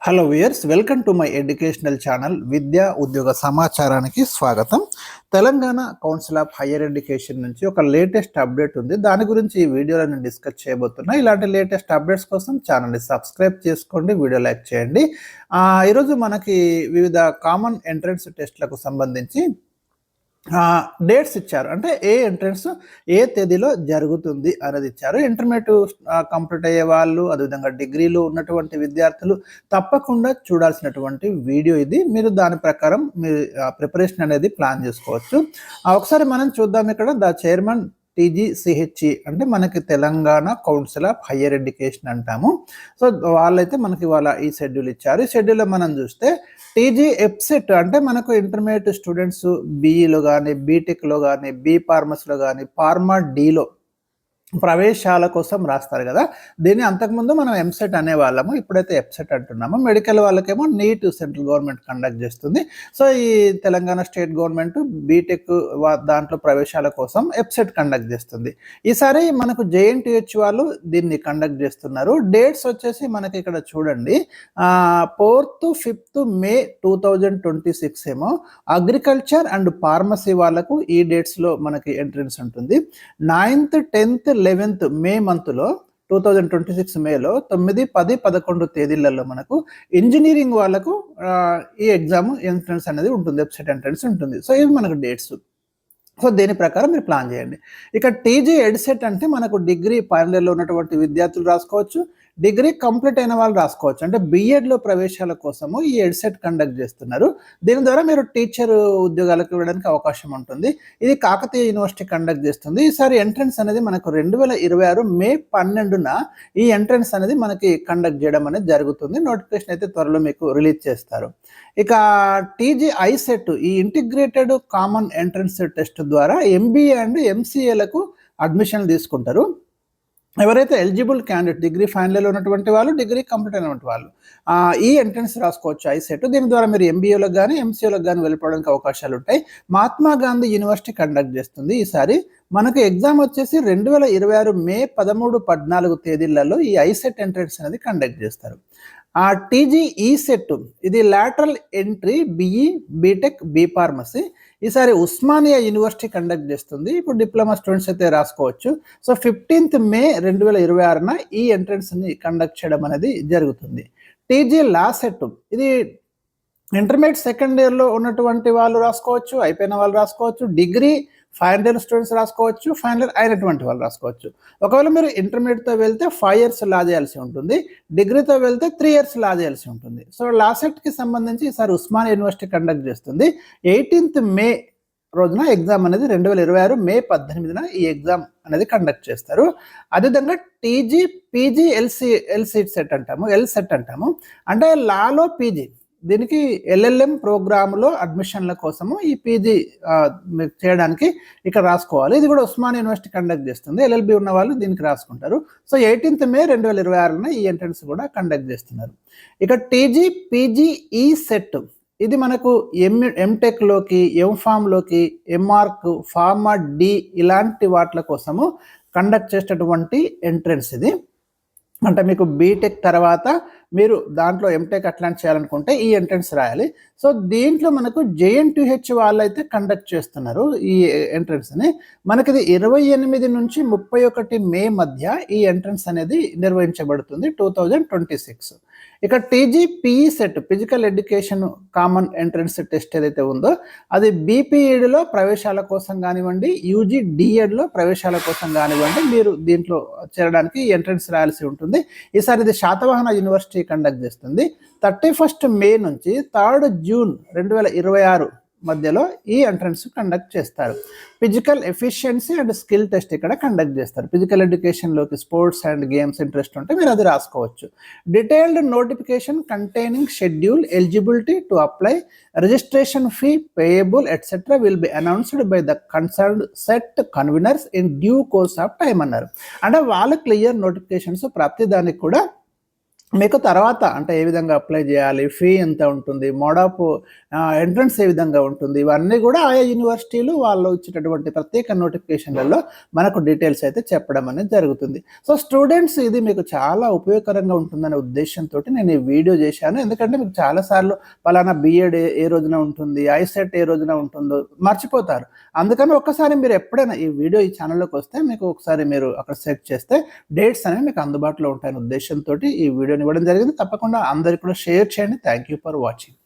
Hello viewers, welcome to my educational channel విద్యా ఉద్యోగ సమాచారానికి స్వాగతం. Telangana council of higher education నుంచి ఒక లేటెస్ట్ అప్డేట్ ఉంది. దాని గురించి ఈ వీడియోలో నేను డిస్కస్ చేయబోతున్నా. ఇలాంటి లేటెస్ట్ అప్డేట్స్ కోసం ఛానల్ని సబ్స్క్రైబ్ చేసుకోండి, వీడియో లైక్ చేయండి. ఈరోజు మనకి వివిధ కామన్ ఎంట్రన్స్ టెస్ట్లకు సంబంధించి డేట్స్ ఇచ్చారు. అంటే ఏ ఎంట్రన్స్ ఏ తేదీలో జరుగుతుంది అనేది ఇచ్చారు. ఇంటర్మీడియట్ కంప్లీట్ అయ్యే వాళ్ళు, అదేవిధంగా డిగ్రీలో ఉన్నటువంటి విద్యార్థులు తప్పకుండా చూడాల్సినటువంటి వీడియో ఇది. మీరు దాని ప్రకారం మీరు ప్రిపరేషన్ అనేది ప్లాన్ చేసుకోవచ్చు. ఒకసారి మనం చూద్దాం. ఇక్కడ ద చైర్మన్ TGCHE అంటే మనకి Telangana council of higher education అంటాము. సో వాళ్ళైతే మనకి వాళ్ళ ఈ షెడ్యూల్ ఇచ్చారు. ఈ షెడ్యూల్లో మనం చూస్తే TGEPSET అంటే మనకు ఇంటర్మీడియట్ స్టూడెంట్స్ బీఈలో కానీ, బీటెక్లో కానీ, B.Pharmacyలో కానీ, ఫార్మా డీలో ప్రవేశాల కోసం రాస్తారు కదా. దీన్ని అంతకుముందు మనం ఎంసెట్ అనేవాళ్ళము, ఇప్పుడైతే ఎప్సెట్ అంటున్నాము. మెడికల్ వాళ్ళకేమో నీట్ సెంట్రల్ గవర్నమెంట్ కండక్ట్ చేస్తుంది. సో ఈ తెలంగాణ స్టేట్ గవర్నమెంట్ బీటెక్ దాంట్లో ప్రవేశాల కోసం ఎప్సెట్ కండక్ట్ చేస్తుంది. ఈసారి మనకు JNTH వాళ్ళు దీన్ని కండక్ట్ చేస్తున్నారు. డేట్స్ వచ్చేసి మనకి ఇక్కడ చూడండి, 4th 5th May 2026 ఏమో అగ్రికల్చర్ అండ్ ఫార్మసీ వాళ్ళకు ఈ డేట్స్లో మనకి ఎంట్రన్స్ ఉంటుంది. 9th 10th 11th మే మంత్లో 2026 మేలో 9, 10, 11 తేదీలలో మనకు ఇంజనీరింగ్ వాళ్ళకు ఈ ఎగ్జామ్ ఎంట్రన్స్ అనేది ఉంటుంది, వెబ్సైట్ ఎంట్రన్స్ ఉంటుంది. సో ఇవి మనకు డేట్స్. సో దీని ప్రకారం మీరు ప్లాన్ చేయండి. ఇక TGEDSET అంటే మనకు డిగ్రీ ఫైనల్ ఇయర్లో ఉన్నటువంటి విద్యార్థులు రాసుకోవచ్చు, డిగ్రీ కంప్లీట్ అయిన వాళ్ళు రాసుకోవచ్చు. అంటే బీఎడ్లో ప్రవేశాల కోసము ఈ ఎడ్సెట్ కండక్ట్ చేస్తున్నారు. దీని ద్వారా మీరు టీచర్ ఉద్యోగాలకు ఇవ్వడానికి అవకాశం ఉంటుంది. ఇది కాకతీయ యూనివర్సిటీ కండక్ట్ చేస్తుంది. ఈసారి ఎంట్రన్స్ అనేది మనకు 2026 మే 12న ఈ ఎంట్రన్స్ అనేది మనకి కండక్ట్ చేయడం అనేది జరుగుతుంది. నోటిఫికేషన్ అయితే త్వరలో మీకు రిలీజ్ చేస్తారు. ఇక TGISET ఈ ఇంటిగ్రేటెడ్ కామన్ ఎంట్రన్స్ టెస్ట్ ద్వారా MBA అండ్ MCAలకు అడ్మిషన్లు తీసుకుంటారు. ఎవరైతే ఎలిజిబుల్ క్యాండిడేట్ డిగ్రీ ఫైనల్ ఇయర్లో ఉన్నటువంటి వాళ్ళు, డిగ్రీ కంప్లీట్ అయినటువంటి వాళ్ళు ఈ ఎంట్రన్స్ రాసుకోవచ్చు ఐసెట్. దీని ద్వారా మీరు MBAలకు కానీ MCAలకు కానీ వెళ్ళిపోవడానికి అవకాశాలు ఉంటాయి. మహాత్మా గాంధీ యూనివర్సిటీ కండక్ట్ చేస్తుంది. ఈసారి మనకు ఎగ్జామ్ వచ్చేసి 2026 మే 13, 14 తేదీలలో ఈ ఐసెట్ ఎంట్రన్స్ అనేది కండక్ట్ చేస్తారు. TGESET ఇది lateral entry BE, B Tech, B.Pharmacy. ఈసారి ఉస్మానియా యూనివర్సిటీ కండక్ట్ చేస్తుంది. ఇప్పుడు డిప్లొమా స్టూడెంట్స్ అయితే రాసుకోవచ్చు. సో 15th మే 2026న ఈ ఎంట్రన్స్ని కండక్ట్ చేయడం అనేది జరుగుతుంది. TGLASET ఇది ఇంటర్మీడియట్ సెకండ్ ఇయర్లో ఉన్నటువంటి వాళ్ళు రాసుకోవచ్చు, అయిపోయిన వాళ్ళు రాసుకోవచ్చు, డిగ్రీ ఫైనల్ ఇయర్ స్టూడెంట్స్ రాసుకోవచ్చు, ఫైనల్ ఇయర్ అయినటువంటి వాళ్ళు రాసుకోవచ్చు. ఒకవేళ మీరు ఇంటర్మీడియట్తో వెళ్తే 5 years లా చేయాల్సి ఉంటుంది, డిగ్రీతో వెళ్తే 3 years లా చేయాల్సి ఉంటుంది. సో లాసెట్కి సంబంధించి ఈసారి ఉస్మానియా యూనివర్సిటీ కండక్ట్ చేస్తుంది. 18th మే రోజున ఎగ్జామ్ అనేది 2026 మే 18న ఈ ఎగ్జామ్ అనేది కండక్ట్ చేస్తారు. అదేవిధంగా TGPGLSET అంటాము. అంటే లాలో పీజీ, దీనికి LLM ప్రోగ్రామ్లో అడ్మిషన్ల కోసము ఈ పీజీ చేయడానికి ఇక్కడ రాసుకోవాలి. ఇది కూడా ఉస్మానియా యూనివర్సిటీ కండక్ట్ చేస్తుంది. LLB ఉన్న వాళ్ళు దీనికి రాసుకుంటారు. సో 18th మే 2026న ఈ ఎంట్రన్స్ కూడా కండక్ట్ చేస్తున్నారు. ఇక TGPGESET ఇది మనకు ఎంటెక్లోకి, ఎంఫామ్లోకి, ఎంఆర్క్, ఫార్మా డి ఇలాంటి వాటి కోసము కండక్ట్ చేసేటటువంటి ఎంట్రన్స్ ఇది. అంటే మీకు బీటెక్ తర్వాత మీరు దాంట్లో ఎంటెక్ అట్లాంటి చేయాలనుకుంటే ఈ ఎంట్రన్స్ రాయాలి. సో దీంట్లో మనకు JNTH వాళ్ళైతే కండక్ట్ చేస్తున్నారు ఈ ఎంట్రన్స్ని. మనకి 28 నుంచి 31 మే మధ్య ఈ ఎంట్రన్స్ అనేది నిర్వహించబడుతుంది 2026. ఇక TGPESET physical education common entrance test ఏదైతే ఉందో అది BPEDలో ప్రవేశాల కోసం కానివ్వండి, UG DEDలో ప్రవేశాల కోసం కానివ్వండి, మీరు దీంట్లో చేరడానికి ఎంట్రన్స్ రాయాల్సి ఉంటుంది. ఈసారి ఇది శాతవాహన యూనివర్సిటీ కండక్ట్ చేస్తుంది. 31st మే నుంచి 3rd జూన్ 2026 మధ్యలో ఈ ఎంట్రన్స్ కండక్ట్ చేస్తారు. Physical efficiency and skill test ఇక్కడ కండక్ట్ చేస్తారు. ఫిజికల్ ఎడ్యుకేషన్లోకి స్పోర్ట్స్ అండ్ గేమ్స్ ఇంట్రెస్ట్ ఉంటే మీరు అది రాసుకోవచ్చు. Detailed notification containing schedule, eligibility to apply, registration fee payable etcetera will be announced by the concerned SET conveners in due course of time అన్నారు. అంటే వాళ్ళ క్లియర్ నోటిఫికేషన్స్ ప్రతి దానికి కూడా మీకు తర్వాత అంటే ఏ విధంగా అప్లై చేయాలి, ఫీ ఎంత ఉంటుంది, మోడ్ ఆఫ్ ఎంట్రన్స్ ఏ విధంగా ఉంటుంది, ఇవన్నీ కూడా ఆయా యూనివర్సిటీలు వాళ్ళు ఇచ్చేటటువంటి ప్రత్యేక నోటిఫికేషన్లలో మనకు డీటెయిల్స్ అయితే చెప్పడం అనేది జరుగుతుంది. సో స్టూడెంట్స్ ఇది మీకు చాలా ఉపయోగకరంగా ఉంటుందనే ఉద్దేశంతో నేను ఈ వీడియో చేశాను. ఎందుకంటే మీకు చాలాసార్లు పలానా బిఎడ్ ఏ రోజున ఉంటుంది, ఐసెట్ ఏ రోజున ఉంటుందో మర్చిపోతారు. అందుకని ఒక్కసారి మీరు ఎప్పుడైనా ఈ వీడియో ఈ ఛానల్లోకి వస్తే మీకు ఒకసారి మీరు అక్కడ సెర్చ్ చేస్తే డేట్స్ అనేవి మీకు అందుబాటులో ఉంటాయనే ఉద్దేశంతో ఈ వీడియోని ఇవ్వడం జరిగింది. తప్పకుండా అందరికీ కూడా షేర్ చేయండి. Thank you for watching.